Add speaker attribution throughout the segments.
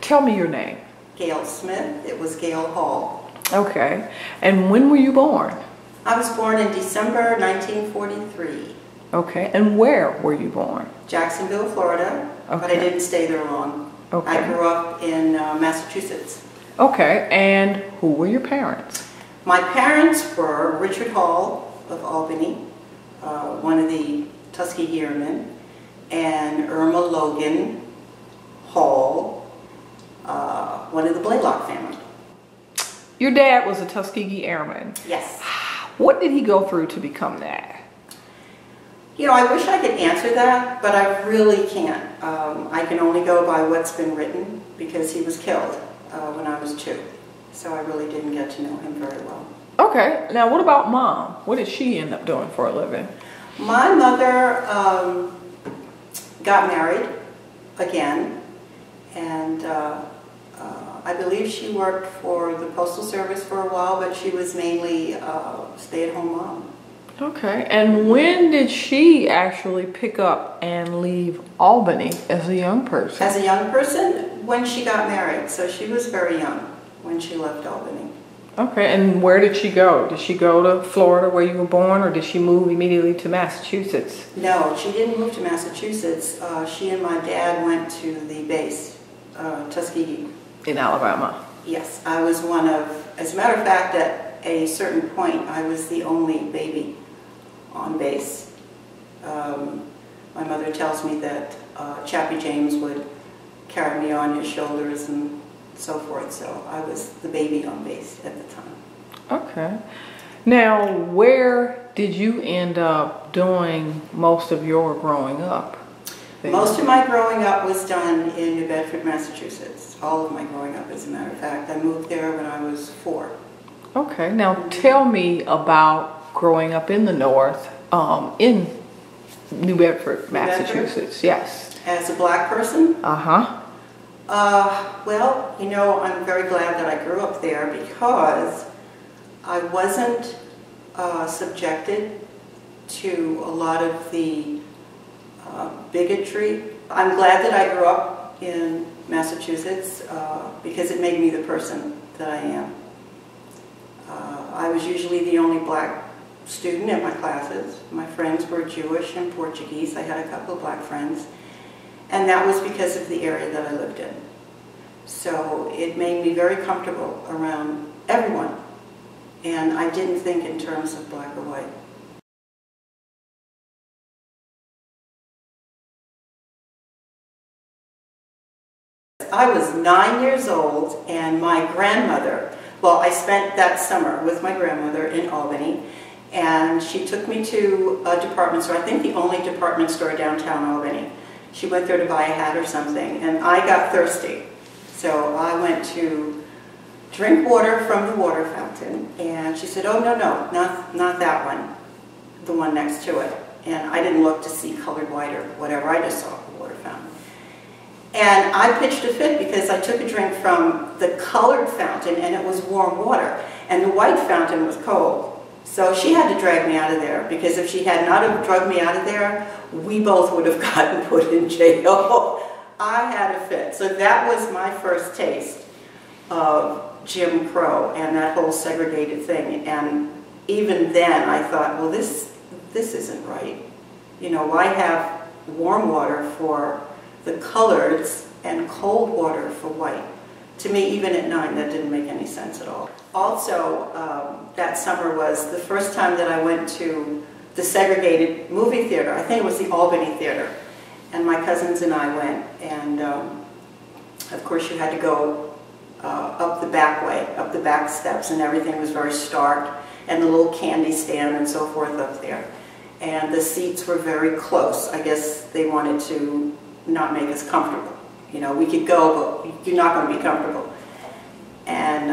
Speaker 1: tell me your name.
Speaker 2: Gail Smith. It was Gail Hall.
Speaker 1: Okay. And when were you born?
Speaker 2: I was born in December 1943.
Speaker 1: Okay. And where were you born?
Speaker 2: Jacksonville, Florida. Okay. But I didn't stay there long. Okay. I grew up in Massachusetts.
Speaker 1: Okay. And who were your parents?
Speaker 2: My parents were Richard Hall of Albany, one of the Tuskegee Airmen, and Irma Logan Hall, one of the Blaylock family.
Speaker 1: Your dad was a Tuskegee Airman.
Speaker 2: Yes.
Speaker 1: What did he go through to become that?
Speaker 2: You know, I wish I could answer that, but I really can't. I can only go by what's been written because he was killed when I was 2. So I really didn't get to know him very well.
Speaker 1: Okay. Now, what about Mom? What did she end up doing for a living?
Speaker 2: My mother got married again, and I believe she worked for the Postal Service for a while, but she was mainly a stay-at-home mom.
Speaker 1: Okay. And when did she actually pick up and leave Albany as a young person?
Speaker 2: As a young person, when she got married. So she was very young when she left Albany.
Speaker 1: Okay. And where did she go? Did she go to Florida where you were born, or did she move immediately to Massachusetts?
Speaker 2: No, she didn't move to Massachusetts. She and my dad went to the base, Tuskegee.
Speaker 1: In Alabama?
Speaker 2: Yes. I was one of, as a matter of fact, at a certain point, I was the only baby on base. My mother tells me that Chappie James would carry me on his shoulders and so forth, so I was the baby on base at the time.
Speaker 1: Okay. Now, where did you end up doing most of your growing up?
Speaker 2: Most of my growing up was done in New Bedford, Massachusetts. All of my growing up, as a matter of fact. I moved there when I was 4.
Speaker 1: Okay. Now, tell me about growing up in the North, in New Bedford, Massachusetts. Yes.
Speaker 2: As a black person?
Speaker 1: Uh-huh.
Speaker 2: Well, you know, I'm very glad that I grew up there because I wasn't subjected to a lot of the bigotry. I'm glad that I grew up in Massachusetts because it made me the person that I am. I was usually the only black student in my classes. My friends were Jewish and Portuguese. I had a couple of black friends. And that was because of the area that I lived in. So it made me very comfortable around everyone. And I didn't think in terms of black or white. I was 9 years old, and my grandmother, well, I spent that summer with my grandmother in Albany, and she took me to a department store, I think the only department store downtown Albany. She went there to buy a hat or something, and I got thirsty. So I went to drink water from the water fountain, and she said, oh, no, not that one, the one next to it. And I didn't look to see colored white or whatever, I just saw the water fountain. And I pitched a fit because I took a drink from the colored fountain, and it was warm water, and the white fountain was cold. So she had to drag me out of there, because if she had not have drugged me out of there, we both would have gotten put in jail. I had a fit. So that was my first taste of Jim Crow and that whole segregated thing. And even then I thought, well, this isn't right. You know, why have warm water for the coloreds and cold water for white? To me, even at 9, that didn't make any sense at all. Also, that summer was the first time that I went to the segregated movie theater. I think it was the Albany Theater. And my cousins and I went, and of course you had to go up the back way, up the back steps, and everything was very stark, and the little candy stand and so forth up there. And the seats were very close. I guess they wanted to not make us comfortable. You know, we could go, but you're not going to be comfortable. And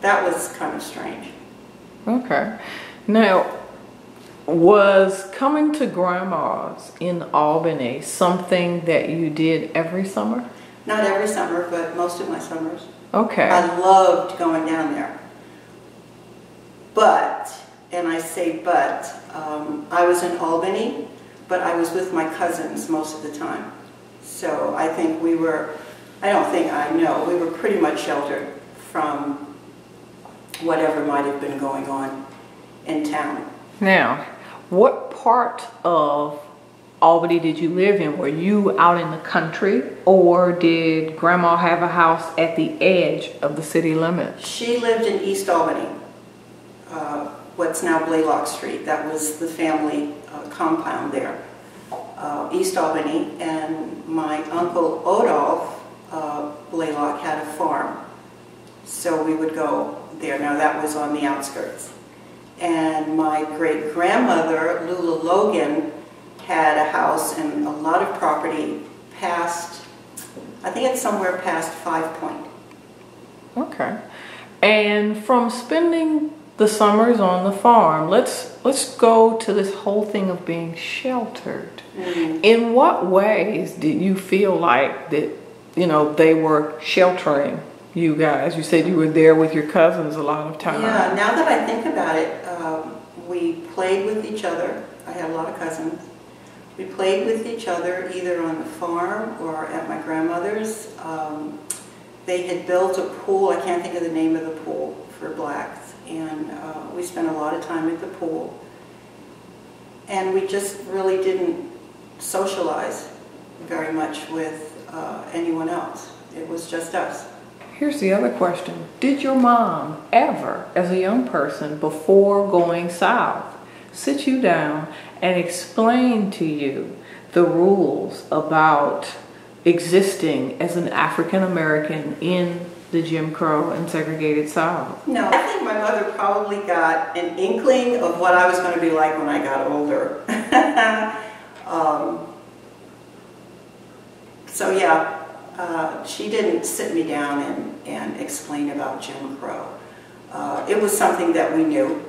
Speaker 2: that was kind of strange. Okay.
Speaker 1: Now, was coming to Grandma's in Albany something that you did every summer?
Speaker 2: Not every summer, but most of my summers.
Speaker 1: Okay.
Speaker 2: I loved going down there. But, and I say but, I was in Albany, but I was with my cousins most of the time. So I think we were I don't think I know. We were pretty much sheltered from whatever might have been going on in town.
Speaker 1: Now, what part of Albany did you live in? Were you out in the country, or did Grandma have a house at the edge of the city limits?
Speaker 2: She lived in East Albany, what's now Blaylock Street. That was the family compound there, East Albany. And my uncle Odolph Blaylock had a farm, so we would go there. Now that was on the outskirts. And my great-grandmother, Lula Logan, had a house and a lot of property past, I think it's somewhere past 5 Point.
Speaker 1: Okay. And from spending the summers on the farm, let's go to this whole thing of being sheltered.
Speaker 2: Mm-hmm.
Speaker 1: In what ways did you feel like that, you know, they were sheltering you guys? You said you were there with your cousins a lot of times.
Speaker 2: Yeah, now that I think about it, we played with each other. I had a lot of cousins. We played with each other either on the farm or at my grandmother's. They had built a pool, I can't think of the name of the pool, for blacks, and we spent a lot of time at the pool. And we just really didn't socialize very much with anyone else. It was just us.
Speaker 1: Here's the other question. Did your mom ever, as a young person, before going south, sit you down and explain to you the rules about existing as an African American in the Jim Crow and segregated South?
Speaker 2: No, I think my mother probably got an inkling of what I was going to be like when I got older. So yeah. She didn't sit me down and explain about Jim Crow. It was something that we knew,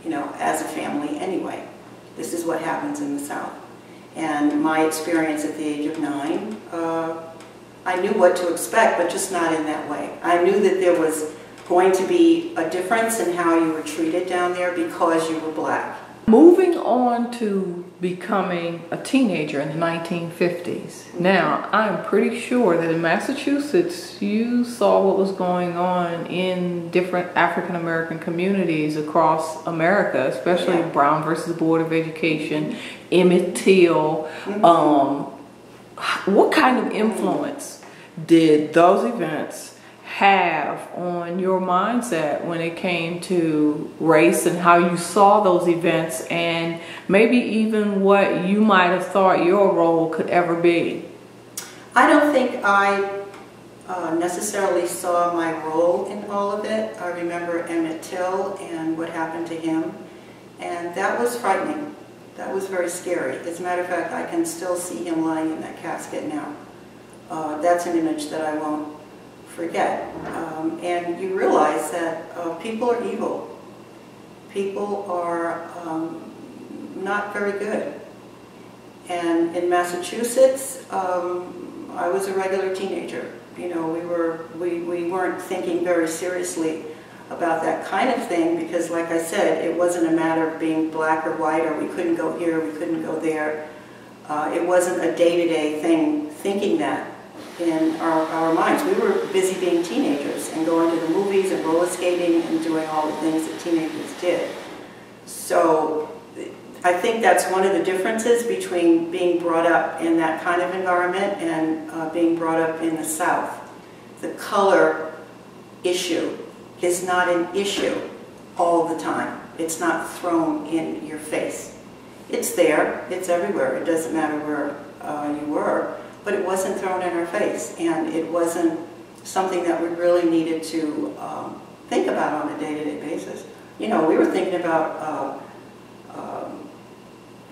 Speaker 2: you know, as a family anyway. This is what happens in the South. And my experience at the age of 9, I knew what to expect, but just not in that way. I knew that there was going to be a difference in how you were treated down there because you were black.
Speaker 1: Moving on to becoming a teenager in the 1950s. Now, I'm pretty sure that in Massachusetts, you saw what was going on in different African American communities across America, especially Brown versus Board of Education, Emmett Till. What kind of influence did those events have on your mindset when it came to race and how you saw those events, and maybe even what you might have thought your role could ever be?
Speaker 2: I don't think I necessarily saw my role in all of it. I remember Emmett Till and what happened to him, and that was frightening. That was very scary. As a matter of fact, I can still see him lying in that casket now. That's an image that I won't forget. And you realize that people are evil. People are not very good. And in Massachusetts, I was a regular teenager. You know, we weren't thinking very seriously about that kind of thing because, like I said, it wasn't a matter of being black or white, or we couldn't go here, we couldn't go there. It wasn't a day-to-day thing thinking that in our minds. We were busy being teenagers and going to the movies and roller skating and doing all the things that teenagers did. So I think that's one of the differences between being brought up in that kind of environment and being brought up in the South. The color issue is not an issue all the time. It's not thrown in your face. It's there, it's everywhere. It doesn't matter where you were, but it wasn't thrown in our face, and it wasn't something that we really needed to think about on a day-to-day basis. You know, we were thinking about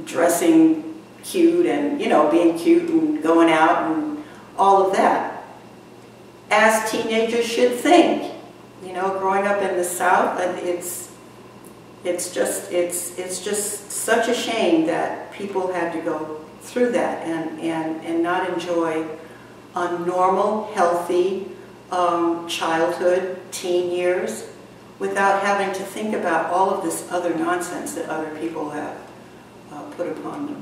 Speaker 2: dressing cute and, you know, being cute and going out and all of that, as teenagers should think. You know, growing up in the South, and it's just such a shame that people had to go through that and not enjoy a normal, healthy childhood, teen years, without having to think about all of this other nonsense that other people have put upon them.